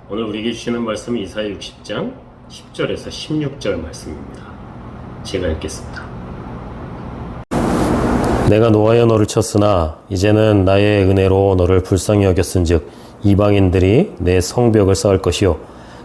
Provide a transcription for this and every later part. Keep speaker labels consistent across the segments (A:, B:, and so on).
A: 오늘 우리에게 주시는 말씀은 이사야 60장 10절에서 16절 말씀입니다. 제가 읽겠습니다. 내가 노하여 너를 쳤으나 이제는 나의 은혜로 너를 불쌍히 여겼은즉 이방인들이 내 성벽을 쌓을 것이요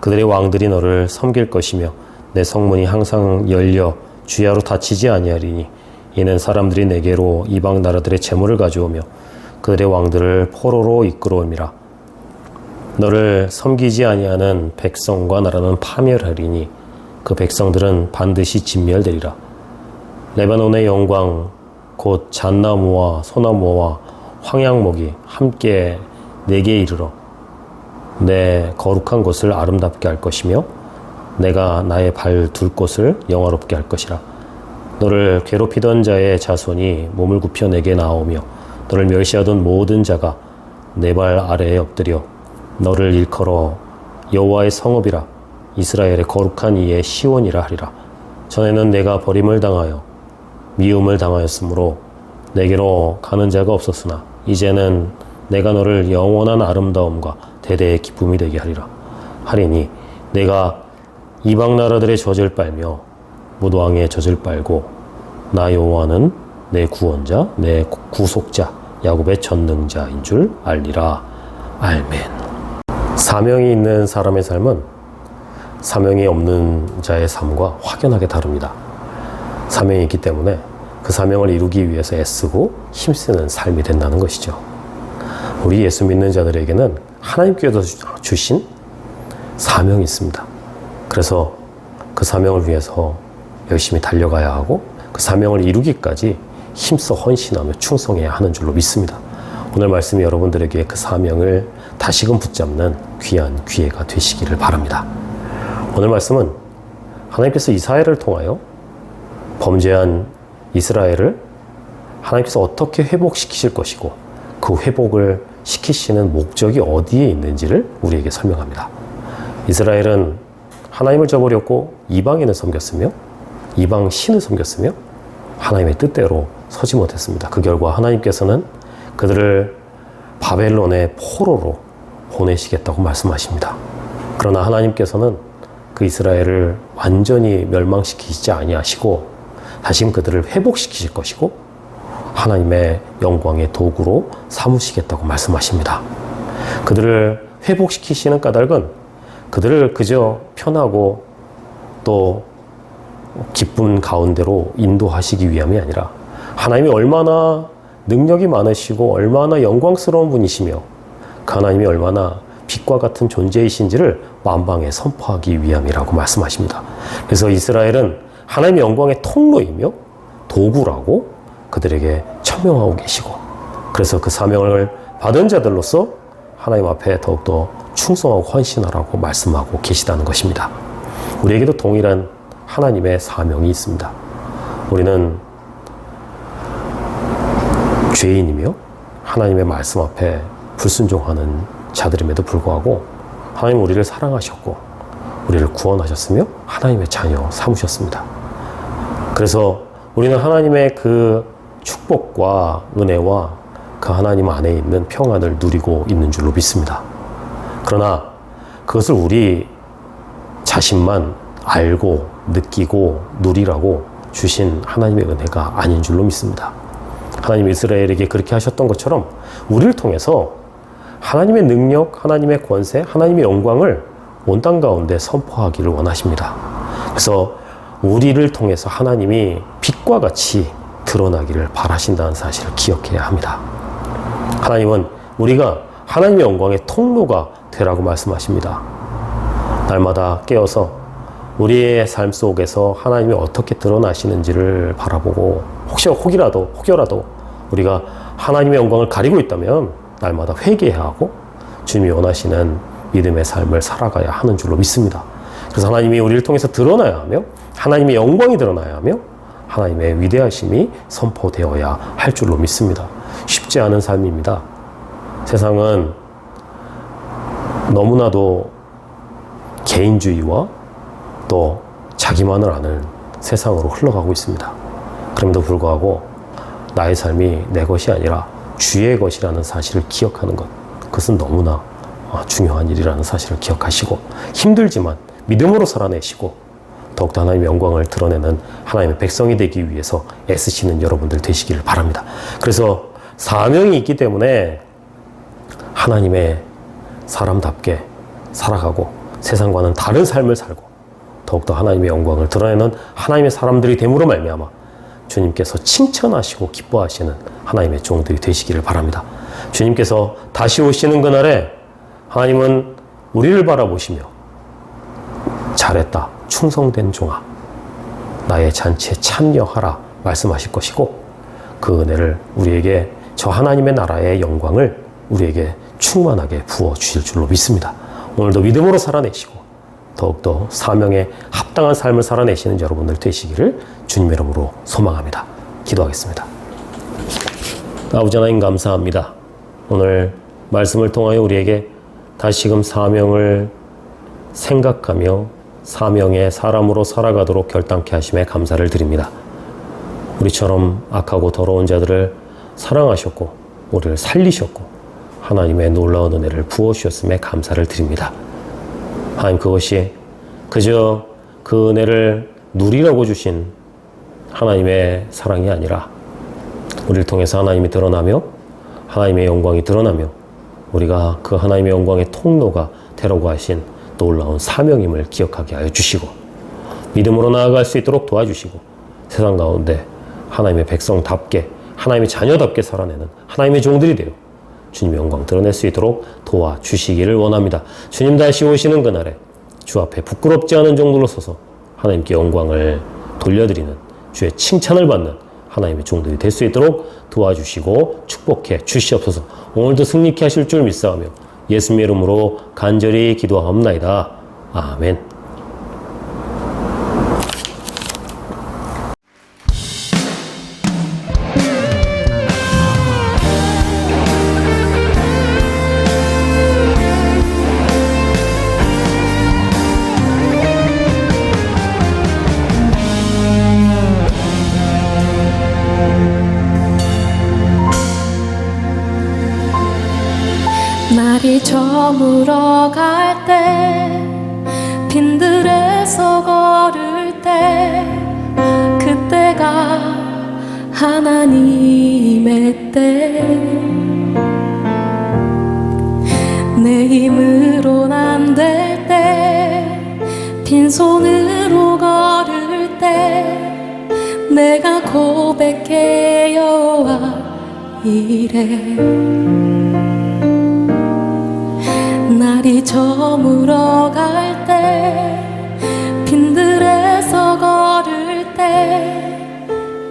A: 그들의 왕들이 너를 섬길 것이며 내 성문이 항상 열려 주야로 닫히지 아니하리니 이는 사람들이 내게로 이방 나라들의 재물을 가져오며 그들의 왕들을 포로로 이끌어옴이라. 너를 섬기지 아니하는 백성과 나라는 파멸하리니 그 백성들은 반드시 진멸되리라. 레바논의 영광 곧 잣나무와 소나무와 황양목이 함께 내게 이르러 내 거룩한 곳을 아름답게 할 것이며 내가 나의 발 둘 곳을 영화롭게 할 것이라. 너를 괴롭히던 자의 자손이 몸을 굽혀 내게 나오며 너를 멸시하던 모든 자가 내 발 아래에 엎드려 너를 일컬어 여호와의 성읍이라 이스라엘의 거룩한 이의 시온이라 하리라. 전에는 내가 버림을 당하여 미움을 당하였으므로 내게로 가는 자가 없었으나 이제는 내가 너를 영원한 아름다움과 대대의 기쁨이 되게 하리니 내가 이방 나라들의 젖을 빨며 무도왕의 젖을 빨고 나 여호와는 내 구원자 내 구속자 야곱의 전능자인 줄 알리라. 아멘. 사명이 있는 사람의 삶은 사명이 없는 자의 삶과 확연하게 다릅니다. 사명이 있기 때문에 그 사명을 이루기 위해서 애쓰고 힘쓰는 삶이 된다는 것이죠. 우리 예수 믿는 자들에게는 하나님께서 주신 사명이 있습니다. 그래서 그 사명을 위해서 열심히 달려가야 하고 그 사명을 이루기까지 힘써 헌신하며 충성해야 하는 줄로 믿습니다. 오늘 말씀이 여러분들에게 그 사명을 다시금 붙잡는 귀한 기회가 되시기를 바랍니다. 오늘 말씀은 하나님께서 이스라엘을 통하여 범죄한 이스라엘을 하나님께서 어떻게 회복시키실 것이고 그 회복을 시키시는 목적이 어디에 있는지를 우리에게 설명합니다. 이스라엘은 하나님을 저버렸고 이방인을 섬겼으며 이방 신을 섬겼으며 하나님의 뜻대로 서지 못했습니다. 그 결과 하나님께서는 그들을 바벨론의 포로로 보내시겠다고 말씀하십니다. 그러나 하나님께서는 그 이스라엘을 완전히 멸망시키지 아니하시고 다시금 그들을 회복시키실 것이고 하나님의 영광의 도구로 삼으시겠다고 말씀하십니다. 그들을 회복시키시는 까닭은 그들을 그저 편하고 또 기쁨 가운데로 인도하시기 위함이 아니라 하나님이 얼마나 능력이 많으시고 얼마나 영광스러운 분이시며 그 하나님이 얼마나 빛과 같은 존재이신지를 만방에 선포하기 위함이라고 말씀하십니다. 그래서 이스라엘은 하나님의 영광의 통로이며 도구라고 그들에게 천명하고 계시고 그래서 그 사명을 받은 자들로서 하나님 앞에 더욱더 충성하고 헌신하라고 말씀하고 계시다는 것입니다. 우리에게도 동일한 하나님의 사명이 있습니다. 우리는 죄인이며 하나님의 말씀 앞에 불순종하는 자들임에도 불구하고 하나님 우리를 사랑하셨고 우리를 구원하셨으며 하나님의 자녀 삼으셨습니다. 그래서 우리는 하나님의 그 축복과 은혜와 그 하나님 안에 있는 평안을 누리고 있는 줄로 믿습니다. 그러나 그것을 우리 자신만 알고 느끼고 누리라고 주신 하나님의 은혜가 아닌 줄로 믿습니다. 하나님 이스라엘에게 그렇게 하셨던 것처럼 우리를 통해서 하나님의 능력, 하나님의 권세, 하나님의 영광을 온 땅 가운데 선포하기를 원하십니다. 그래서 우리를 통해서 하나님이 빛과 같이 드러나기를 바라신다는 사실을 기억해야 합니다. 하나님은 우리가 하나님의 영광의 통로가 되라고 말씀하십니다. 날마다 깨어서 우리의 삶 속에서 하나님이 어떻게 드러나시는지를 바라보고 혹여라도 우리가 하나님의 영광을 가리고 있다면 날마다 회개해야 하고 주님이 원하시는 믿음의 삶을 살아가야 하는 줄로 믿습니다. 그래서 하나님이 우리를 통해서 드러나야 하며 하나님의 영광이 드러나야 하며 하나님의 위대하심이 선포되어야 할 줄로 믿습니다. 쉽지 않은 삶입니다. 세상은 너무나도 개인주의와 또 자기만을 아는 세상으로 흘러가고 있습니다. 그럼에도 불구하고 나의 삶이 내 것이 아니라 주의 것이라는 사실을 기억하는 것, 그것은 너무나 중요한 일이라는 사실을 기억하시고 힘들지만 믿음으로 살아내시고 더욱더 하나님의 영광을 드러내는 하나님의 백성이 되기 위해서 애쓰시는 여러분들 되시기를 바랍니다. 그래서 사명이 있기 때문에 하나님의 사람답게 살아가고 세상과는 다른 삶을 살고 더욱더 하나님의 영광을 드러내는 하나님의 사람들이 됨으로 말미암아 주님께서 칭찬하시고 기뻐하시는 하나님의 종들이 되시기를 바랍니다. 주님께서 다시 오시는 그날에 하나님은 우리를 바라보시며 잘했다 충성된 종아 나의 잔치에 참여하라 말씀하실 것이고 그 은혜를 우리에게 저 하나님의 나라의 영광을 우리에게 충만하게 부어주실 줄로 믿습니다. 오늘도 믿음으로 살아내시고 더욱더 사명에 합당한 삶을 살아내시는 여러분들 되시기를 주님의 이름으로 소망합니다. 기도하겠습니다. 아버지 하나님 감사합니다. 오늘 말씀을 통하여 우리에게 다시금 사명을 생각하며 사명의 사람으로 살아가도록 결단케 하심에 감사를 드립니다. 우리처럼 악하고 더러운 자들을 사랑하셨고 우리를 살리셨고 하나님의 놀라운 은혜를 부어주셨음에 감사를 드립니다. 하나님 그것이 그저 그 은혜를 누리라고 주신 하나님의 사랑이 아니라 우리를 통해서 하나님이 드러나며 하나님의 영광이 드러나며 우리가 그 하나님의 영광의 통로가 되라고 하신 놀라운 사명임을 기억하게 하여 주시고 믿음으로 나아갈 수 있도록 도와주시고 세상 가운데 하나님의 백성답게 하나님의 자녀답게 살아내는 하나님의 종들이 되어 주님의 영광 드러낼 수 있도록 도와주시기를 원합니다. 주님 다시 오시는 그날에 주 앞에 부끄럽지 않은 종들로 서서 하나님께 영광을 돌려드리는 주의 칭찬을 받는 하나님의 종들이 될 수 있도록 도와주시고 축복해 주시옵소서. 오늘도 승리케 하실 줄 믿사오며 예수님의 이름으로 간절히 기도하옵나이다. 아멘.
B: 날이 저물어 갈 때 빈들에서 걸을 때 그때가 하나님의 때 내 힘으론 안 될 때 빈손으로 걸을 때 내가 고백해 여호와 이래 날이 저물어 갈 때 빈들에서 걸을 때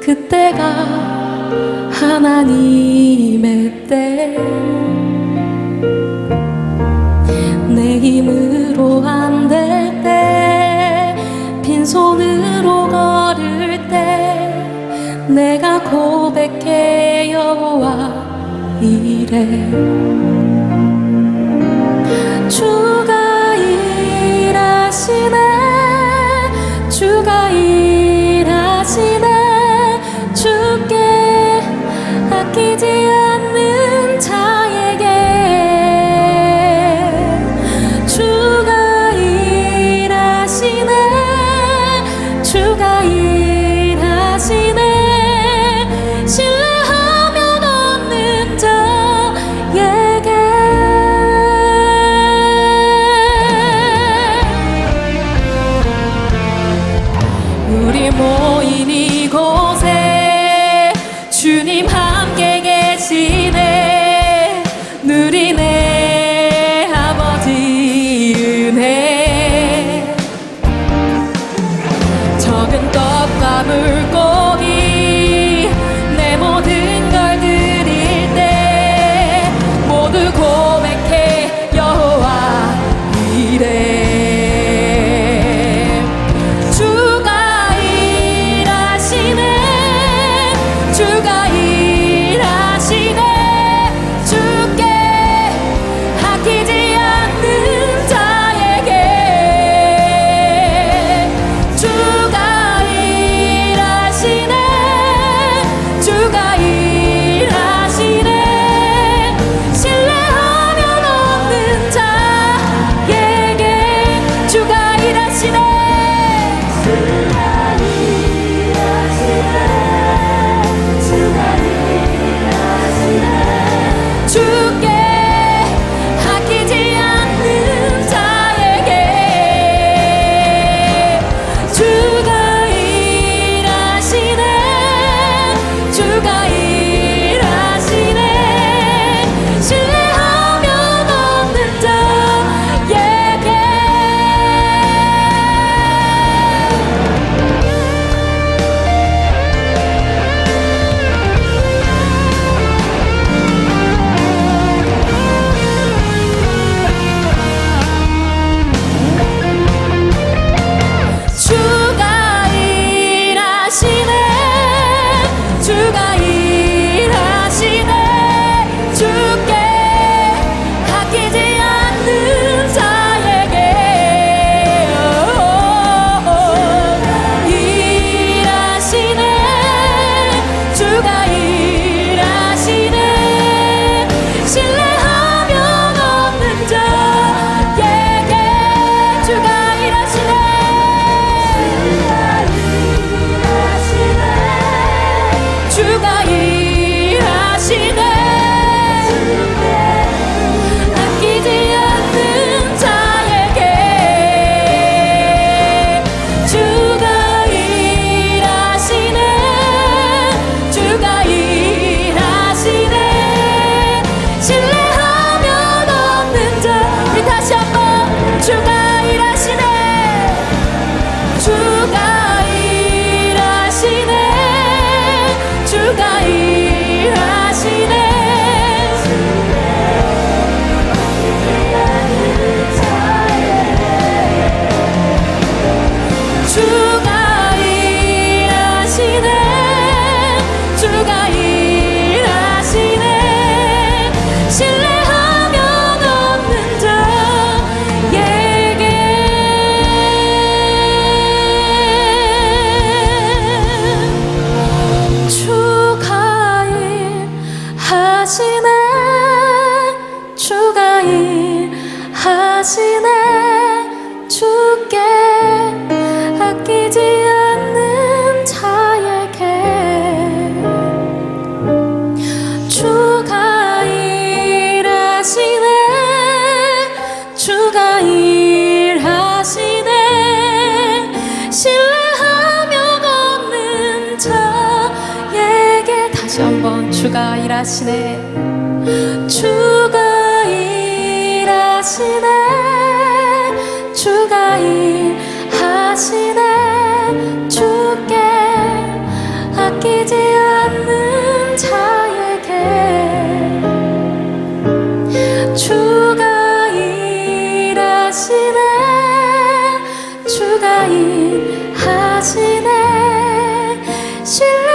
B: 그때가 하나님의 때 내 힘으로 안 될 때 빈손으로 걸을 때 내가 고백해 여호와 이래 주가 일하시네 주가 일하시네 주께 아끼지 않는 자에게 주가 일하시네 주가 일하시네 신뢰하면 없는 자에게 우리 모인 이곳에 주님 함께 계시네 누리네 아버지 은혜 적은 떡과 물고기 내 모든 걸 드릴 때 모두 고백해 여호와 이래 주가 일하시네 주가 일하시네 일하시네 주께 아끼지 않는 자에게 주가 일하시네 주가 일하시네 신뢰하며 걷는 자에게 다시 한번 주가 일하시네 주가 일하시네 주가 일하시네 주께 아끼지 않는 자에게 주가 일하시네 주가 일하시네 신뢰